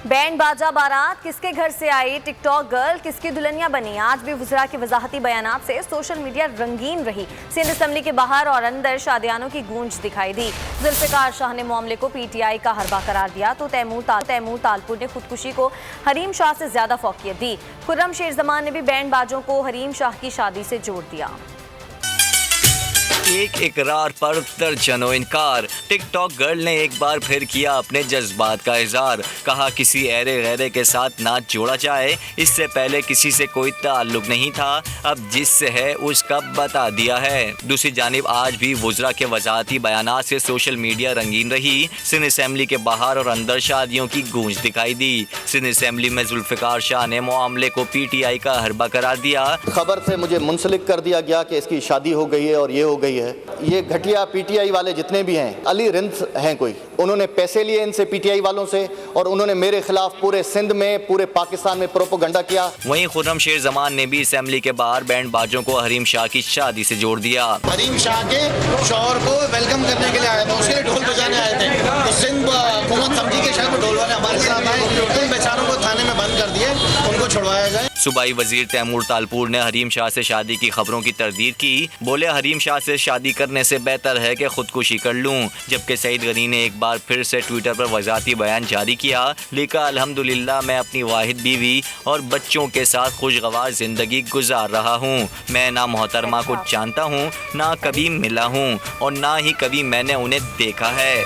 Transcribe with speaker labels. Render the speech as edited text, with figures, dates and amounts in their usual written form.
Speaker 1: Band باجا بارات کس کے گھر سے آئی، ٹک ٹاک گرل کس کی دلہنیا بنی، آج بھی وزراء کے وضاحتی بیانات سے سوشل میڈیا رنگین رہی۔ سندھ اسمبلی کے باہر اور اندر شادیانوں کی گونج دکھائی دی۔ ذوالفقار شاہ نے معاملے کو پی ٹی آئی کا حربہ قرار دیا تو تیمور تالپور نے خودکشی کو حریم شاہ سے زیادہ فوقیت دی۔ خرم شیر زمان نے بھی بینڈ باجوں کو حریم شاہ کی شادی سے جوڑ دیا۔
Speaker 2: ایک اقرار پر درجنوں انکار، ٹک ٹاک گرل نے ایک بار پھر کیا اپنے جذبات کا اظہار، کہا کسی ایرے غیرے کے ساتھ نہ جوڑا جائے، اس سے پہلے کسی سے کوئی تعلق نہیں تھا، اب جس سے ہے اس کا بتا دیا ہے۔ دوسری جانب آج بھی وزراء کے وضاحتی بیانات سے سوشل میڈیا رنگین رہی۔ سندھ اسمبلی کے باہر اور اندر شادیوں کی گونج دکھائی دی۔ سندھ اسمبلی میں ذوالفقار شاہ نے معاملے کو پی ٹی آئی کا حربہ قرار دیا۔
Speaker 3: خبر سے مجھے منسلک کر دیا گیا کہ اس کی شادی ہو گئی ہے اور یہ ہو گئی ہے۔ یہ گھٹیا پی ٹی آئی والے جتنے بھی ہیں، علی رنس ہیں کوئی، انہوں نے پیسے لیے ان سے پی ٹی آئی والوں سے، اور انہوں نے میرے خلاف پورے سندھ میں، پورے پاکستان میں پروپیگنڈا کیا۔
Speaker 2: وہیں خرم شیر زمان نے بھی اسمبلی کے باہر بینڈ باجوں کو حریم شاہ کی شادی سے جوڑ دیا۔
Speaker 4: حریم شاہ کے شوہر کو ویلکم کرنے کے لیے آئے تھے، اس کے لیے ڈھول بجانے آئے تھے، تو سندھ حکومت سمجھی کہ شاید ڈھول والے ہمارے ساتھ آئے، ان بیچاروں کو تھانے میں بند کر دیے، ان کو چھڑوایا جائے۔
Speaker 2: صوبائی وزیر تیمور تالپور نے حریم شاہ سے شادی کی خبروں کی تردید کی، بولے حریم شاہ سے شادی کرنے سے بہتر ہے کہ خودکشی کر لوں، جبکہ سعید غنی نے ایک بار پھر سے ٹویٹر پر وضاحتی بیان جاری کیا، لکھا الحمدللہ میں اپنی واحد بیوی اور بچوں کے ساتھ خوشگوار زندگی گزار رہا ہوں، میں نہ محترمہ کو جانتا ہوں، نہ کبھی ملا ہوں، اور نہ ہی کبھی میں نے انہیں دیکھا ہے۔